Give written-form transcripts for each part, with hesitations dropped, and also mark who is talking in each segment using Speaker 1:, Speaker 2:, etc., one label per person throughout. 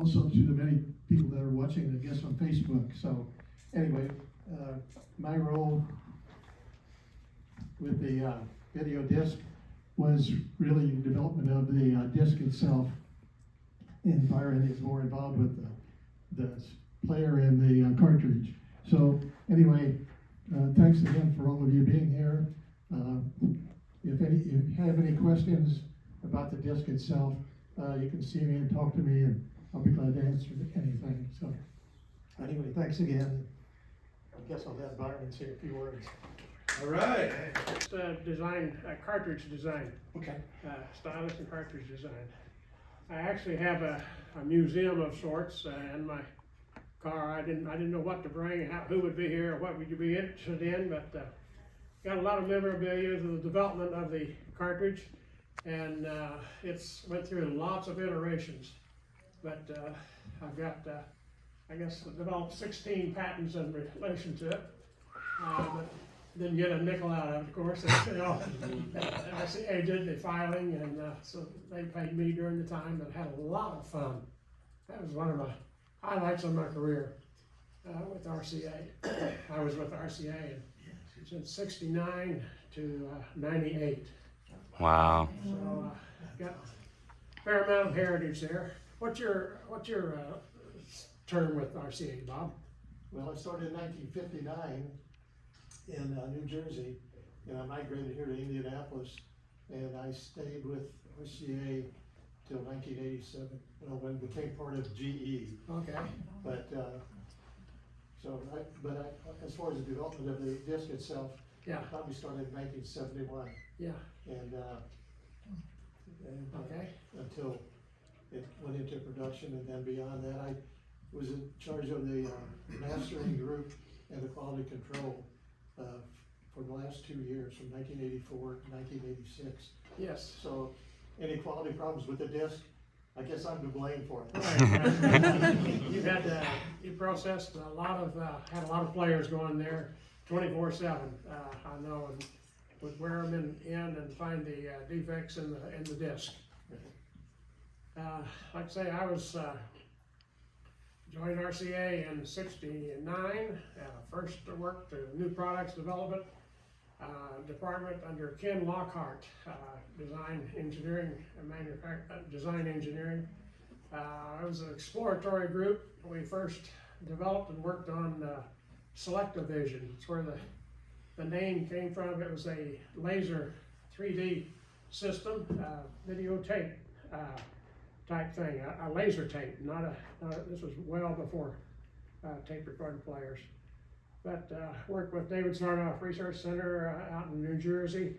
Speaker 1: also to the many people that are watching, I guess, on Facebook. So anyway, my role with the video disc was really the development of the disc itself, and Byron is more involved with the player and the cartridge. So anyway, thanks again for all of you being here. If you have any questions about the disc itself, you can see me and talk to me, and I'll be glad to answer anything. So anyway, thanks again. I guess I'll let Byron say a few words.
Speaker 2: All right.
Speaker 3: Design, cartridge design.
Speaker 1: Okay.
Speaker 3: Stylus and cartridge design. I actually have a museum of sorts in my car. I didn't know what to bring, who would be here, or what would you be interested in, but got a lot of memorabilia of the development of the cartridge, and it's went through lots of iterations. But I've got, I guess, developed 16 patents in relation to it. But didn't get a nickel out of it, of course. You know, RCA did the filing, and so they paid me during the time, but had a lot of fun. That was one of my highlights of my career with RCA. I was with RCA since '69 to '98.
Speaker 4: Wow.
Speaker 3: So got a fair amount of heritage there. What's your term with RCA, Bob?
Speaker 1: Well, I started in 1959 in New Jersey, and I migrated here to Indianapolis, and I stayed with RCA till 1987, when it became part of GE.
Speaker 3: Okay.
Speaker 1: But as far as the development of the disc itself,
Speaker 3: Yeah.
Speaker 1: probably started in 1971,
Speaker 3: Yeah.
Speaker 1: and
Speaker 3: Okay.
Speaker 1: until it went into production, and then beyond that, I was in charge of the mastering group and the quality control for the last 2 years, from 1984 to 1986.
Speaker 3: Yes.
Speaker 1: So any quality problems with the disc, I guess I'm to blame for it.
Speaker 3: Right. You processed a lot of, had a lot of players going there 24/7, I know, and would wear them in and find the defects in the disc. Like I say, I was, joined RCA in '69, first worked the new products development department under Ken Lockhart, design engineering and design engineering. It was an exploratory group. We first developed and worked on selective vision. It's where the name came from. It was a laser 3D system, videotape type thing, a laser tape, this was well before tape recorder players. But worked with David Sarnoff Research Center out in New Jersey,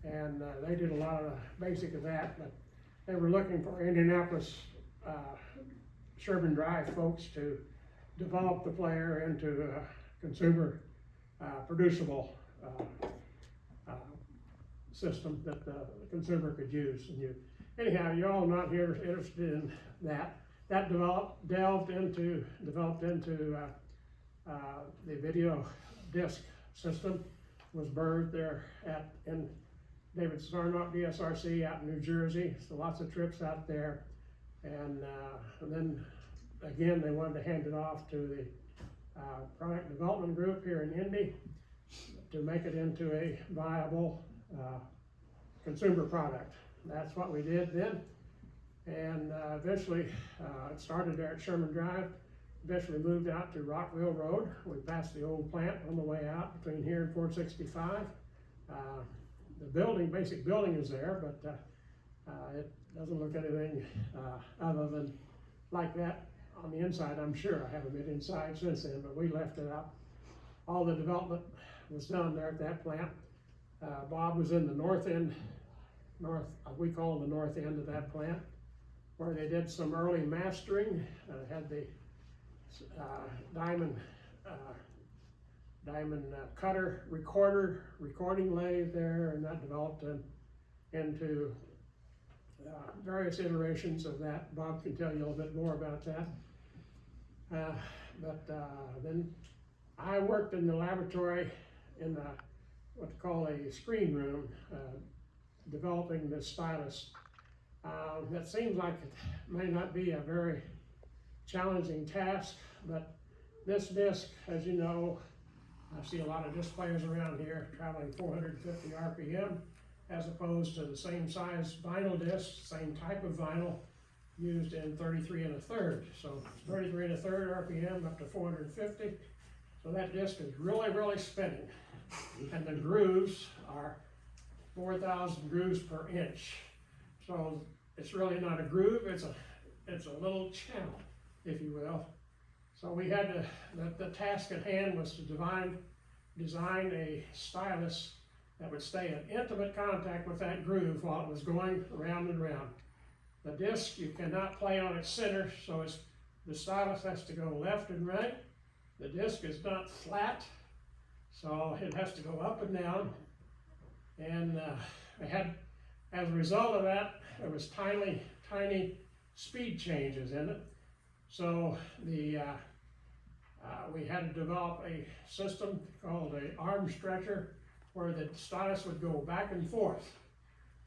Speaker 3: and they did a lot of the basic of that, but they were looking for Indianapolis Sherman Drive folks to develop the player into a consumer producible system that the consumer could use. And anyhow, you're all not here interested in that. That developed into the video disc system, was birthed there in David Sarnoff DSRC out in New Jersey. So lots of trips out there, and then again they wanted to hand it off to the product development group here in Indy to make it into a viable consumer product. That's what we did then, and eventually it started there at Sherman Drive. Eventually moved out to Rockville Road. We passed the old plant on the way out between here and 465. The basic building is there, but it doesn't look anything other than like that on the inside. I'm sure I haven't been inside since then, but we left it out. All the development was done there at that plant. Bob was in the north end, we call the north end of that plant, where they did some early mastering, had the diamond cutter recording lathe there, and that developed into various iterations of that. Bob can tell you a little bit more about that. Then I worked in the laboratory in what they call a screen room, developing this stylus. That seems like it may not be a very challenging task, but this disc, as you know, I see a lot of disc players around here traveling 450 RPM, as opposed to the same size vinyl disc, same type of vinyl, used in 33 1/3. So 33 1/3 RPM up to 450. So that disc is really, really spinning. And the grooves are 4,000 grooves per inch. So it's really not a groove, it's a little channel, if you will. So we had to, the task at hand was to design a stylus that would stay in intimate contact with that groove while it was going round and round. The disc, you cannot play on its center, so the stylus has to go left and right. The disc is not flat, so it has to go up and down. And as a result of that, there was tiny speed changes in it. So we had to develop a system called an arm stretcher, where the stylus would go back and forth.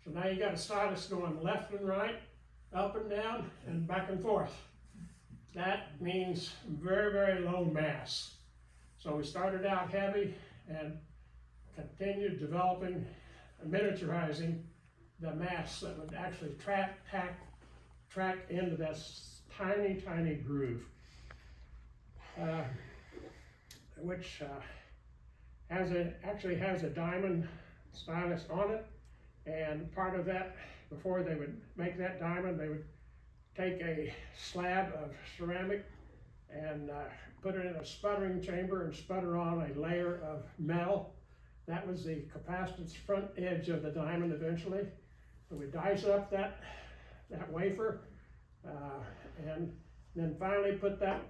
Speaker 3: So now you got a stylus going left and right, up and down, and back and forth. That means very, very low mass. So we started out heavy and continued developing, miniaturizing the mass that would actually track into this tiny groove, which actually has a diamond stylus on it. And part of that, before they would make that diamond, they would take a slab of ceramic and put it in a sputtering chamber and sputter on a layer of metal. That was the capacitance front edge of the diamond eventually. So we dice up that wafer and then finally put the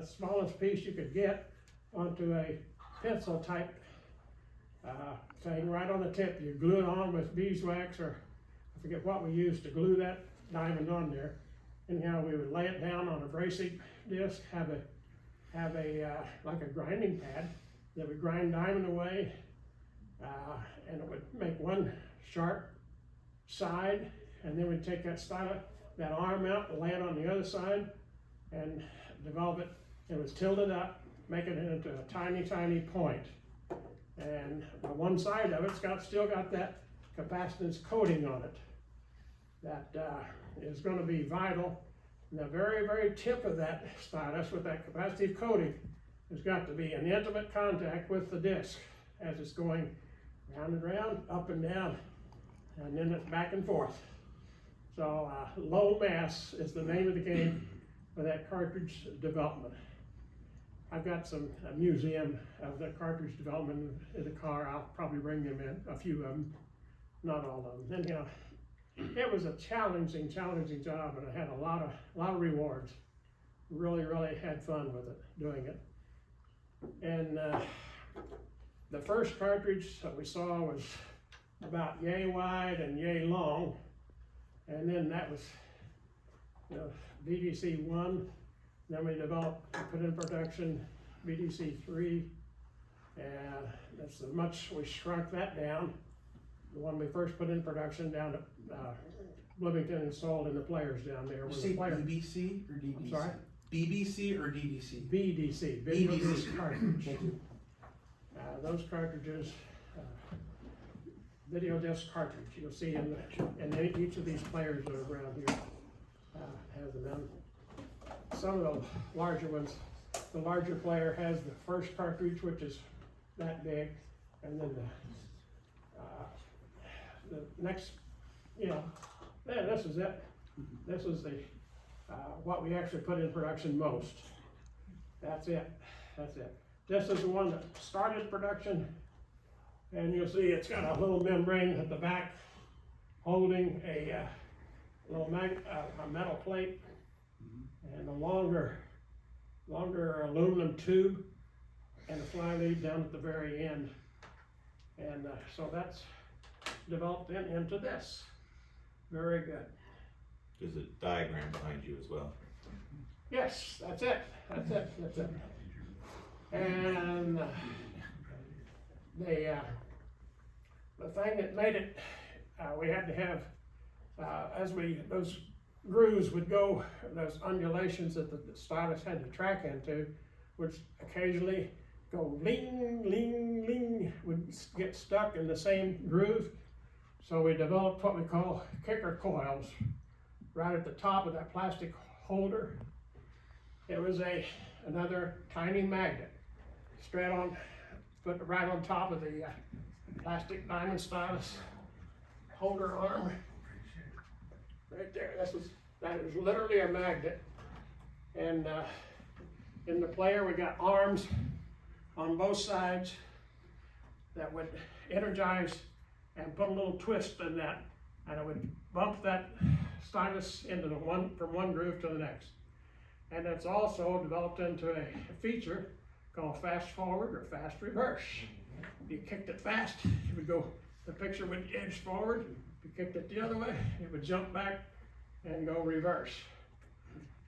Speaker 3: smallest piece you could get onto a pencil type thing right on the tip. You glue it on with beeswax, or I forget what we used to glue that diamond on there. Anyhow, we would lay it down on a bracing disc, have a like a grinding pad that would grind diamond away, and it would make one sharp side, and then we'd take that arm out and lay it on the other side and develop it. It was tilted up, making it into a tiny point. And one side of it's still got that capacitance coating on it that is going to be vital. And the very tip of that stylus with that capacitive coating has got to be in intimate contact with the disc as it's going round and round, up and down, and then it's back and forth. So low mass is the name of the game for that cartridge development. I've got a museum of the cartridge development in the car. I'll probably bring them in, a few of them, not all of them. Anyhow, it was a challenging job, and I had a lot of rewards. Really had fun with it, doing it. And the first cartridge that we saw was about yay wide and yay long, and then that was BDC 1. Then we put in production BDC 3, and we shrunk that down. The one we first put in production down at Bloomington and sold in the players down there.
Speaker 2: You say BBC or DDC?
Speaker 3: I'm sorry?
Speaker 2: BBC or DDC?
Speaker 3: BDC, video
Speaker 2: BDC.
Speaker 3: disc cartridge.
Speaker 2: Thank you.
Speaker 3: Those cartridges, video disc cartridge, you'll see in each of these players that are around here has them in. Some of the larger ones, the larger player has the first cartridge, which is that big, and then the next, this is it. This is what we actually put in production most. That's it. This is the one that started production, and you'll see it's got a little membrane at the back holding a metal plate and a longer aluminum tube and a fly lead down at the very end. And so that's developed into this. Very good.
Speaker 4: There's a diagram behind you as well.
Speaker 3: Yes, that's it. And the thing that made it, we had to have, those grooves would go, those undulations that the stylus had to track into, which occasionally go ling, ling, ling, would get stuck in the same groove. So we developed what we call kicker coils right at the top of that plastic holder. It was another tiny magnet straight on, put right on top of the plastic diamond stylus holder arm. Right there, that is literally a magnet. And in the player we got arms on both sides that would energize and put a little twist in that, and it would bump that stylus into from one groove to the next. And it's also developed into a feature called fast forward or fast reverse. If you kicked it fast, it would go, the picture would edge forward. If you kicked it the other way, it would jump back and go reverse.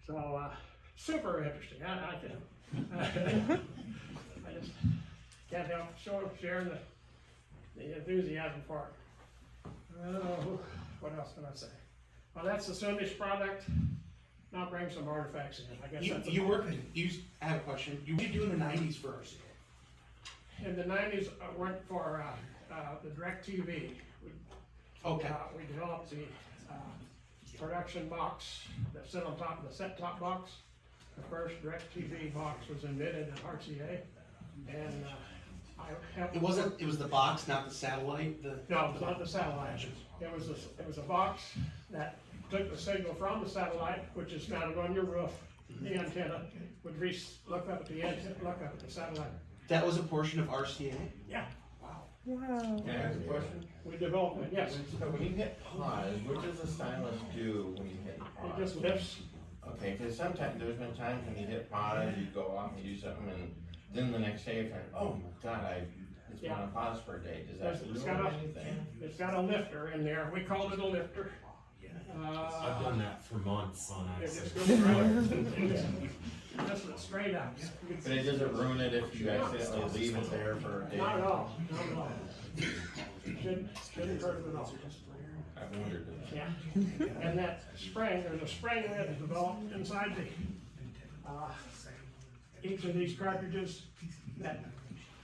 Speaker 3: So super interesting. I just can't help sharing the enthusiasm for it. What else can I say? Well, that's the soonish product. Now bring some artifacts in. I guess that's
Speaker 2: I have a question. You were doing the 90s for RCA.
Speaker 3: in the 90s. I went for the DirecTV.
Speaker 2: Okay.
Speaker 3: We developed the production box that sit on top of the set-top box. The first DirecTV box was invented at RCA, and I helped.
Speaker 2: It was the box, not the satellite.
Speaker 3: No, it was not the satellite. It was a box that took the signal from the satellite, which is mounted on your roof. The antenna would look up at the antenna, look up at the satellite.
Speaker 2: That was a portion of RCA.
Speaker 3: Yeah,
Speaker 5: Can I ask a question?
Speaker 3: we developed it. Yes,
Speaker 5: So when you hit pause, what does the stylus do when you hit pause?
Speaker 3: it just lifts.
Speaker 5: Okay, because sometimes, there's been times when you hit pause, you go off and you do something, and then the next day you're like, oh my God, it's been on pause for a day. Does that
Speaker 3: It's
Speaker 5: ruin
Speaker 3: got
Speaker 5: anything?
Speaker 3: It's got a lifter in there. We called it a lifter.
Speaker 6: I've done that for months on
Speaker 3: It just
Speaker 6: accident.
Speaker 3: goes just straight out.
Speaker 5: But it doesn't ruin it if you accidentally leave it there for a day?
Speaker 3: Not at all, not at all. Shouldn't hurt it at all.
Speaker 5: I wondered that.
Speaker 3: Yeah, and that spring, there's a spring that's developed inside each of these cartridges that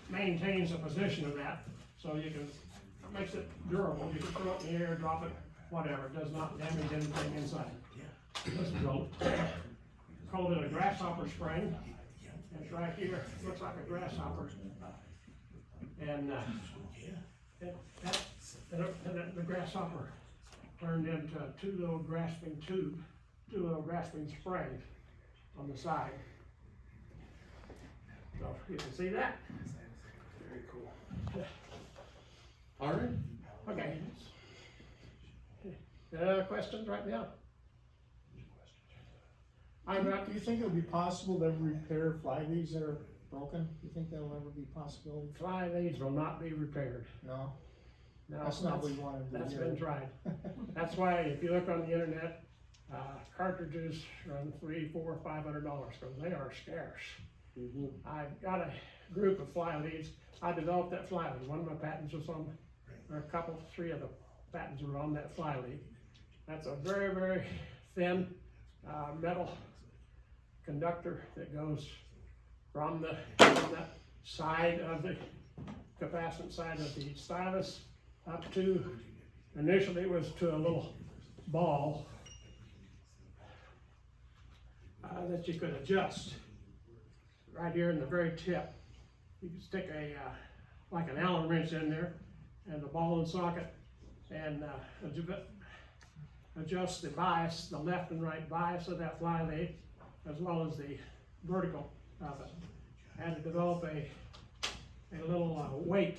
Speaker 3: maintains the position of that, so you can, it makes it durable. You can throw it in the air, drop it, whatever, it does not damage anything inside. This is called it a grasshopper spring. It's right here, looks like a grasshopper. And the grasshopper turned into two little grasping springs on the side. So you can see that. Very cool.
Speaker 2: All right.
Speaker 3: Okay. Any other questions right now?
Speaker 7: Do you think it would be possible to ever repair fly leads that are broken? Do you think that will ever be possible?
Speaker 3: Fly leads will not be repaired.
Speaker 7: No,
Speaker 3: No,
Speaker 7: that's not what we want to do.
Speaker 3: That's
Speaker 7: here.
Speaker 3: been tried. That's why if you look on the internet, cartridges run $300, $400, $500 because they are scarce. I've got a group of fly leads. I developed that fly lead. One of my patents was on, or three of the patents were on that fly lead. That's a very, very thin metal conductor that goes from that side of the capacitance side of the stylus up to, initially it was to a little ball that you could adjust right here in the very tip. You could stick like an Allen wrench in there and the ball and socket and adjust the bias, the left and right bias of that fly lead, as well as the vertical of it. And to develop a little weight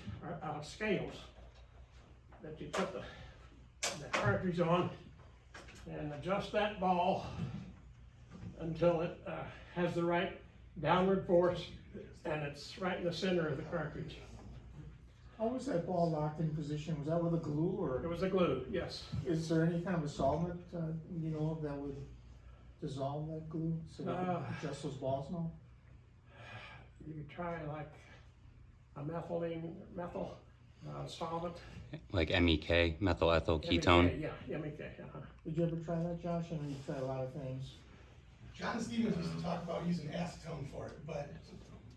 Speaker 3: scales that you put the cartridge on and adjust that ball until it has the right downward force and it's right in the center of the cartridge.
Speaker 7: How was that ball locked in position? Was that with a glue
Speaker 3: It
Speaker 7: or
Speaker 3: was a glue, yes.
Speaker 7: is there any kind of a solvent, that would dissolve that glue so that you can adjust those balls now?
Speaker 3: You could try like a methyl solvent.
Speaker 8: Like MEK, methyl ethyl ketone.
Speaker 3: MEK, yeah, MEK,
Speaker 7: Did you ever try that, Josh? I know you tried a lot of things.
Speaker 2: John Stevens used to talk about using acetone for it, but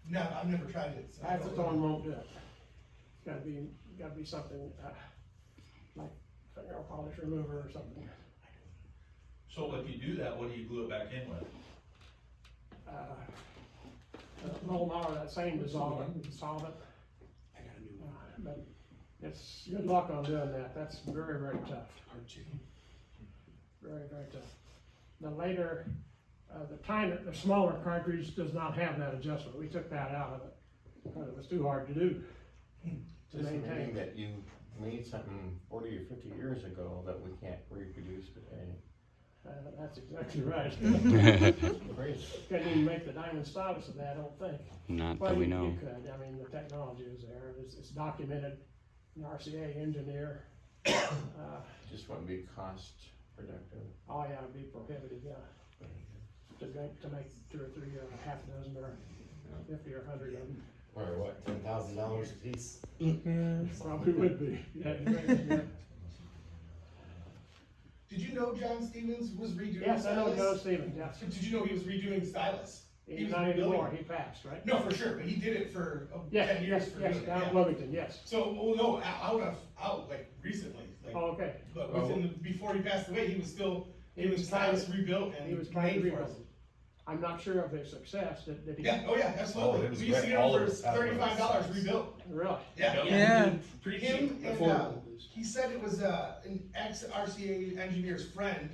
Speaker 2: no, I've never tried it. So I don't
Speaker 3: Acetone
Speaker 2: know.
Speaker 3: won't do it. Gotta be something, like fingernail polish remover or something.
Speaker 9: So if you do that, what do you glue it back in with?
Speaker 3: A little more of that same solvent.
Speaker 2: I got a new one.
Speaker 3: But it's good luck on doing that. That's very, very tough.
Speaker 2: Part two.
Speaker 3: Very, very tough. The later, the smaller cartridge does not have that adjustment. We took that out of it because it was too hard to do. To
Speaker 5: Just
Speaker 3: maintain.
Speaker 5: meaning that you made something 40 or 50 years ago that we can't reproduce today.
Speaker 3: That's exactly right.
Speaker 5: Crazy.
Speaker 3: Couldn't even make the diamond stylus of that, I don't think.
Speaker 8: Not
Speaker 3: Well,
Speaker 8: that we
Speaker 3: you
Speaker 8: know.
Speaker 3: could, I mean, the technology is there, it's documented, an RCA engineer.
Speaker 5: Just wouldn't be cost productive.
Speaker 3: Oh yeah, it'd be prohibitive, yeah. To make 2 or 3 or half a dozen or 50 or 100 of them.
Speaker 6: Or what, $10,000 a piece?
Speaker 3: Probably would be. Yeah.
Speaker 2: Did you know John Stevens was redoing
Speaker 3: Yes, I know
Speaker 2: Stylus?
Speaker 3: Joe Stevens, yes.
Speaker 2: Did you know he was redoing Stylus?
Speaker 3: He's
Speaker 2: was
Speaker 3: not
Speaker 2: rebuilding
Speaker 3: anymore,
Speaker 2: it.
Speaker 3: he passed, right?
Speaker 2: No, for sure, but he did it for 10
Speaker 3: Yes,
Speaker 2: years.
Speaker 3: yes,
Speaker 2: for
Speaker 3: yes,
Speaker 2: doing it,
Speaker 3: down
Speaker 2: yeah.
Speaker 3: in Wilmington, yes.
Speaker 2: So, well, no, out recently, like,
Speaker 3: Oh, okay.
Speaker 2: but before he passed away, he was still,
Speaker 3: He was
Speaker 2: Stylus
Speaker 3: trying-
Speaker 2: rebuilt and
Speaker 3: He was trying to
Speaker 2: made for
Speaker 3: rebuild
Speaker 2: us.
Speaker 3: it. I'm not sure of his success, did he?
Speaker 2: Yeah, oh yeah, absolutely.
Speaker 6: Oh, it was
Speaker 2: We used to
Speaker 6: great.
Speaker 2: get
Speaker 6: All
Speaker 2: them
Speaker 6: of
Speaker 2: for
Speaker 6: us had one of those
Speaker 2: $35
Speaker 6: sets.
Speaker 2: rebuilt.
Speaker 3: Really?
Speaker 2: Yeah.
Speaker 10: Yeah.
Speaker 9: Pretty
Speaker 2: Him
Speaker 9: cheap,
Speaker 2: and,
Speaker 9: affordable.
Speaker 2: he said it was, an ex-RCA engineer's friend,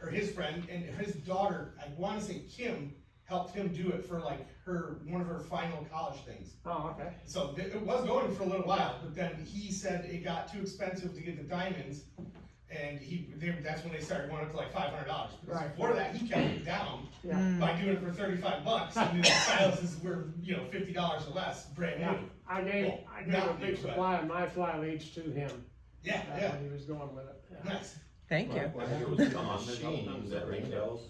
Speaker 2: or his friend, and his daughter, I wanna say Kim, helped him do it for like one of her final college things.
Speaker 3: Oh, okay.
Speaker 2: So it was going for a little while, but then he said it got too expensive to get the diamonds, and that's when they started going up to like $500. Because
Speaker 3: Right.
Speaker 2: before that, he kept it down
Speaker 3: Yeah,
Speaker 2: by doing it for $35, and then the styluses were, $50 or less, brand
Speaker 3: yeah.
Speaker 2: new.
Speaker 3: I gave
Speaker 2: Not
Speaker 3: a big
Speaker 2: new, but-
Speaker 3: supply of my fly leads to him,
Speaker 2: Yeah, yeah,
Speaker 3: when he was going with it. Yeah.
Speaker 2: nice.
Speaker 10: Thank you.
Speaker 4: I think it was Don that helped him, does that ring bells?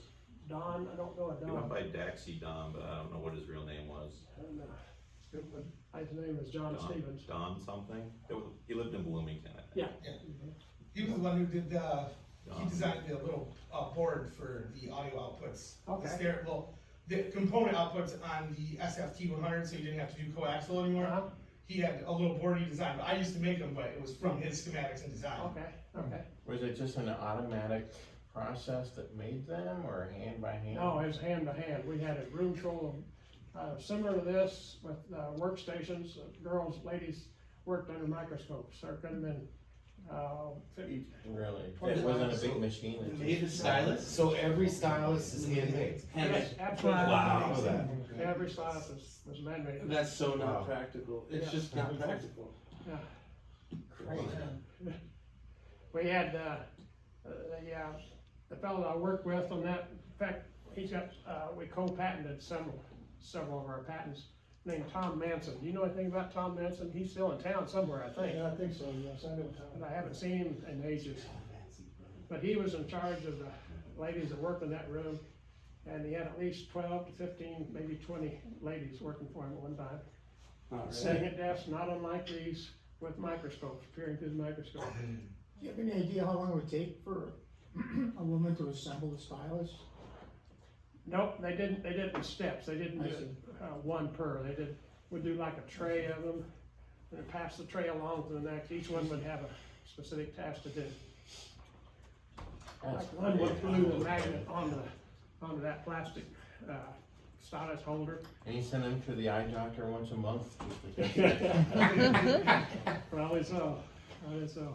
Speaker 3: Don, I don't know a
Speaker 4: He went
Speaker 3: Don.
Speaker 4: by Daxie Don, but I don't know what his real name was.
Speaker 3: And, his name is John Stevens.
Speaker 4: Don something? He lived in Bloomington, I think.
Speaker 3: Yeah.
Speaker 2: He was the one who did, he
Speaker 4: Don.
Speaker 2: designed the little, board for the audio outputs.
Speaker 3: Okay.
Speaker 2: The component outputs on the SFT 100, so you didn't have to do coaxial anymore.
Speaker 3: Uh-huh.
Speaker 2: He had a little board he designed, but I used to make them, but it was from his schematics and design.
Speaker 3: Okay.
Speaker 5: Was it just an automatic process that made them, or hand by hand?
Speaker 3: No, it was hand to hand. We had a room full of, similar to this with, workstations, ladies worked under microscopes, so it could have been,
Speaker 5: Really? It wasn't a big machine? it
Speaker 9: Made a
Speaker 5: just-
Speaker 9: stylus?
Speaker 6: So every stylus is handmade?
Speaker 3: yes, absolutely.
Speaker 9: Wow.
Speaker 6: Know that.
Speaker 3: Every stylus was man-made.
Speaker 9: That's so
Speaker 6: Wow.
Speaker 9: not practical, it's
Speaker 3: Yeah.
Speaker 9: just not practical.
Speaker 3: Yeah.
Speaker 5: Crazy.
Speaker 3: We had, the fellow I worked with on that, in fact, he's got, we co-patented several of our patents, named Tom Manson. Do you know anything about Tom Manson? He's still in town somewhere, I think.
Speaker 1: Yeah, I think so, yes, I know Tom.
Speaker 3: But I haven't seen him in ages. But he was in charge of the ladies that worked in that room, and he had at least 12 to 15, maybe 20 ladies working for him at one time. Sitting at desks not unlike these, with microscopes, peering through the microscope.
Speaker 7: Do you have any idea how long it would take for a woman to assemble the stylus?
Speaker 3: Nope, they did it in steps. They didn't
Speaker 7: I
Speaker 3: do
Speaker 7: see.
Speaker 3: it one per. Would do like a tray of them, and pass the tray along to the next. Each one would have a specific task to do.
Speaker 5: That's
Speaker 3: Like one would
Speaker 5: crazy.
Speaker 3: glue the magnet onto that plastic, stylus holder.
Speaker 5: And you send them to the eye doctor once a month? Just to test it?
Speaker 3: Probably so, probably so.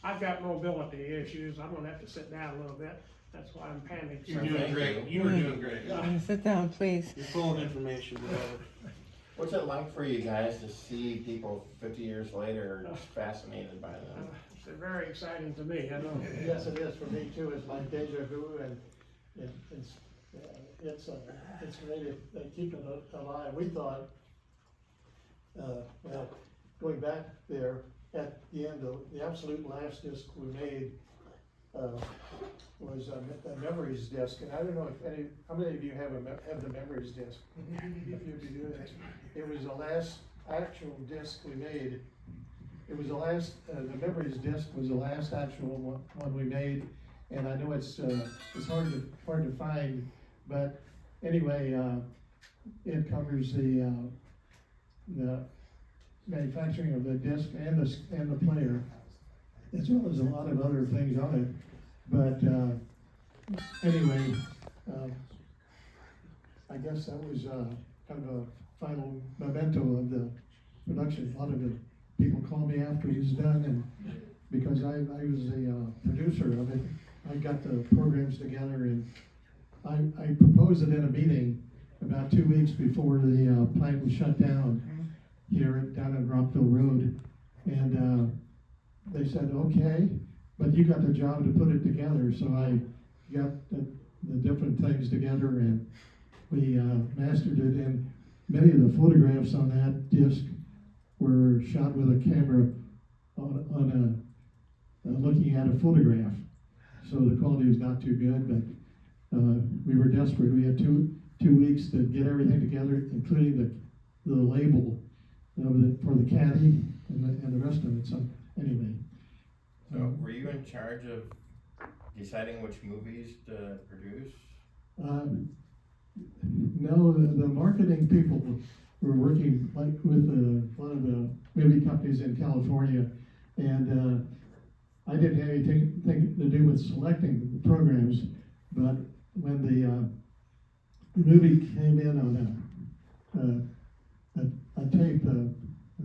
Speaker 3: I've got mobility issues. I'm gonna have to sit down a little bit. That's why I'm panicked.
Speaker 9: You're doing great, you were doing great.
Speaker 10: Sit down, please.
Speaker 9: You're full of information, brother.
Speaker 5: What's it like for you guys to see people 50 years later just fascinated by them?
Speaker 3: It's very exciting to me, I know.
Speaker 1: Yes, it is for me too, it's like deja vu, and it's great if they keep it alive. We thought, well, going back there, at the end of, the absolute last disc we made, was a memories disc, and I don't know how many of you have the memories disc? If you do that, it was the last actual disc we made, it was the last, the memories disc was the last actual one we made. And I know it's hard to find, but anyway, it covers the manufacturing of the disc and the player, as well as a lot of other things on it. But anyway, I guess that was kind of a final memento of the production. A lot of the people called me after it was done, and because I was a producer of it, I got the programs together, and I proposed it in a meeting about 2 weeks before the plant was shut down here down on Rockville Road, and they said, okay, but you got the job to put it together. So I got the different things together, and we mastered it, and many of the photographs on that disc were shot with a camera on looking at a photograph. So the quality was not too good, but we were desperate. We had two weeks to get everything together, including the label for the caddy and the rest of it. So anyway.
Speaker 5: So were you in charge of deciding which movies to produce?
Speaker 1: No, the marketing people were working like with a lot of the movie companies in California, and I didn't have anything to do with selecting the programs, but when the movie came in on a tape, a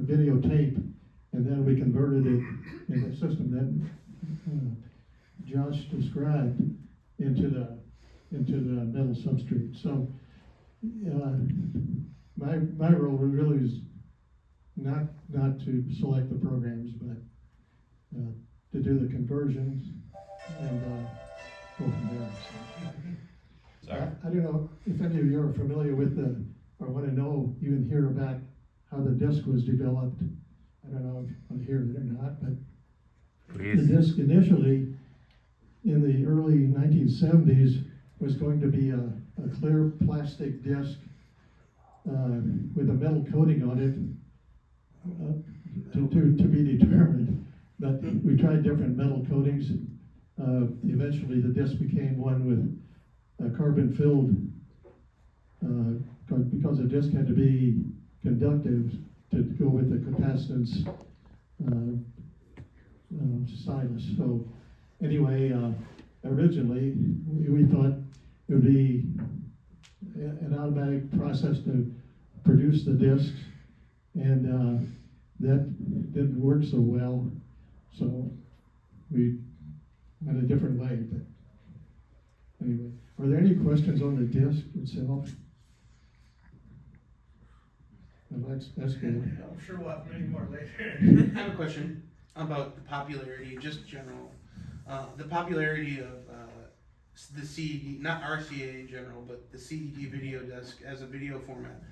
Speaker 1: videotape, and then we converted it in the system that Josh described into the metal substrate. So my role really was not to select the programs, but to do the conversions and go from there. So, I don't know if any of you are familiar with or want to know, even hear about how the disc was developed. I don't know if you want to hear it or not, but
Speaker 8: Please.
Speaker 1: the disc initially in the early 1970s was going to be a clear plastic disc with a metal coating on it, to be determined. But we tried different metal coatings. Eventually the disc became one with carbon filled, because the disc had to be conductive to go with the capacitance stylus. So anyway, originally we thought it would be an automatic process to produce the discs, and that didn't work so well, so we went a different way. But anyway, are there any questions on the disc itself? Well, that's good.
Speaker 2: I'm sure we'll have many more later.
Speaker 10: I have a question about the popularity, just general, the popularity of the CED, not RCA in general, but the CED video disc as a video format.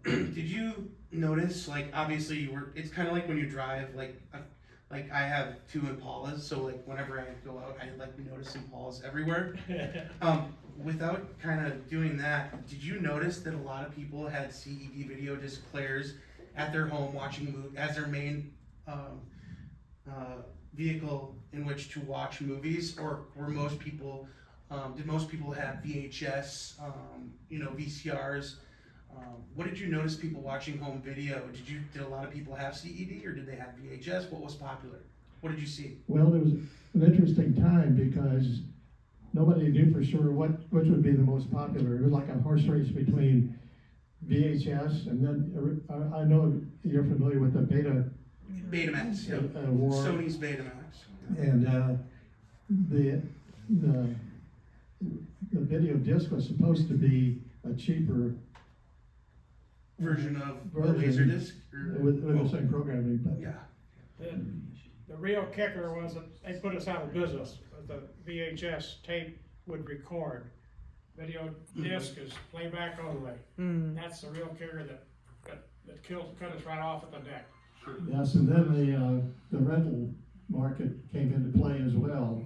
Speaker 10: Did you notice, like, obviously it's kind of like when you drive, like I have 2 Impalas, so like whenever I go out, I like notice Impalas everywhere. Without kind of doing that, did you notice that a lot of people had CED video disc players at their home watching as their main vehicle in which to watch movies, or were most people, did most people have VHS, VCRs? What did you notice people watching home video? Did a lot of people have CED, or did they have VHS? What was popular? What did you see?
Speaker 1: Well, it was an interesting time because nobody knew for sure which would be the most popular. It was like a horse race between VHS and then I know you're familiar with the
Speaker 10: Betamax, yeah.
Speaker 1: war.
Speaker 10: Sony's Betamax.
Speaker 1: And the video disc was supposed to be a cheaper
Speaker 10: Version of
Speaker 1: version
Speaker 10: Laserdisc?
Speaker 1: with the same programming, but
Speaker 10: Yeah.
Speaker 3: The real kicker was that they put us out of business. The VHS tape would record. Video disc is playback only. That's the real kicker that cut us right off at the neck.
Speaker 1: yes, and then the rental market came into play as well.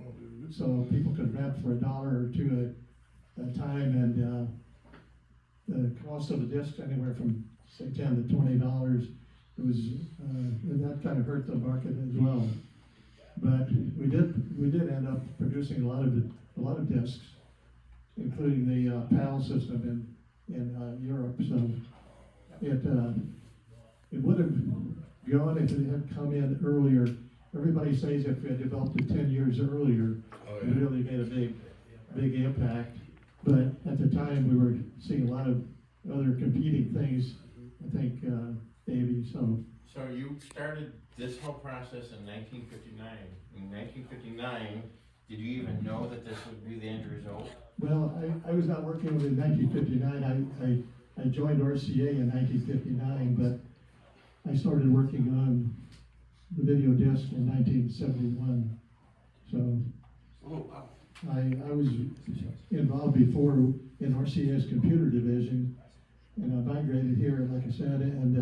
Speaker 1: So people could rent for $1 or $2 at a time, and the cost of the disc anywhere from say $10 to $20. It was, and that kind of hurt the market as well. But we did end up producing a lot of discs, including the PAL system in Europe. So it would have gone if it had come in earlier. Everybody says if we had developed it 10 years earlier, it really made a big impact. But at the time, we were seeing a lot of other competing things, I think, Davey, so.
Speaker 5: So you started this whole process in 1959. In 1959, did you even know that this would be the end result?
Speaker 1: Well, I was not working with it in 1959. I joined RCA in 1959, but I started working on the video disc in 1971. So I was involved before in RCA's computer division, and I migrated here, like I said, and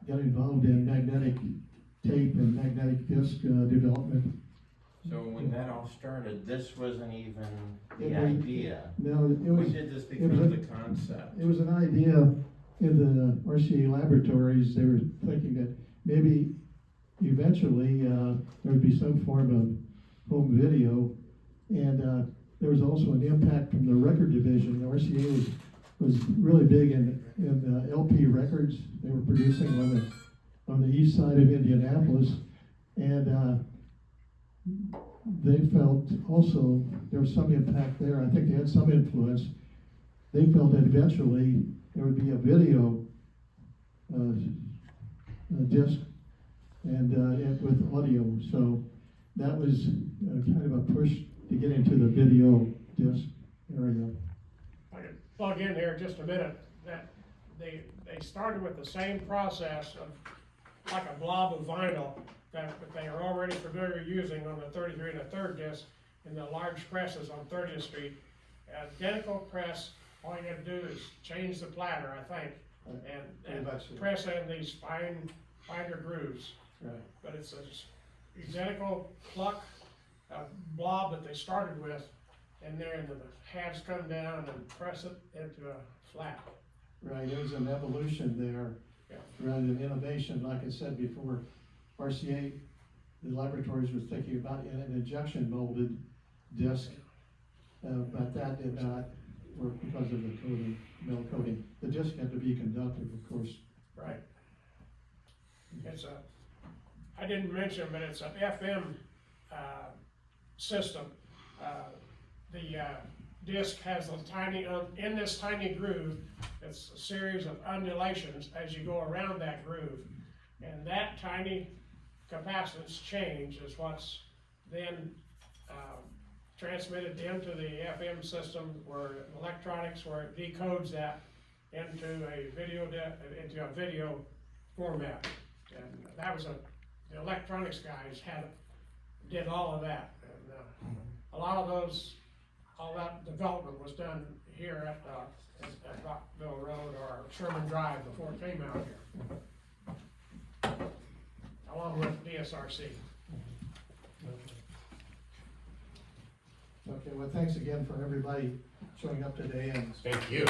Speaker 1: got involved in magnetic tape and magnetic disc development.
Speaker 5: So when that all started, this wasn't even the
Speaker 1: It was-
Speaker 5: idea.
Speaker 1: No, it was.
Speaker 5: When did this
Speaker 1: it was
Speaker 5: become
Speaker 1: a-
Speaker 5: the concept?
Speaker 1: It was an idea in the RCA laboratories. They were thinking that maybe eventually there would be some form of home video, and there was also an impact from the record division. The RCA was really big in LP records. They were producing on the east side of Indianapolis, and they felt also there was some impact there. I think they had some influence. They felt that eventually there would be a video disc and with audio. So that was kind of a push to get into the video disc area.
Speaker 3: I could plug in here just a minute, that they started with the same process of like a blob of vinyl that they are already familiar using on the 33 1/3 disc in the large presses on 30th Street. Identical press, all you have to do is change the platter, I think, and press in these finer grooves.
Speaker 1: Right.
Speaker 3: But it's an identical pluck blob that they started with, and then the halves come down and press it into a flat.
Speaker 1: Right, there was an evolution there, rather than innovation. Like I said before, RCA, the laboratories was thinking about an injection molded disc, but that did not work because of the coating, metal coating. The disc had to be conductive, of course.
Speaker 3: Right. It's I didn't mention, but it's an FM system. The disc has a tiny, in this tiny groove, it's a series of undulations as you go around that groove. And that tiny capacitance change is what's then transmitted into the FM system, where electronics, where it decodes that into a video format. And that was the electronics guys did all of that. And a lot of all that development was done here at Rockville Road or Sherman Drive before it came out here, along with DSRC.
Speaker 1: Okay, well, thanks again for everybody showing up today and.
Speaker 6: Thank you.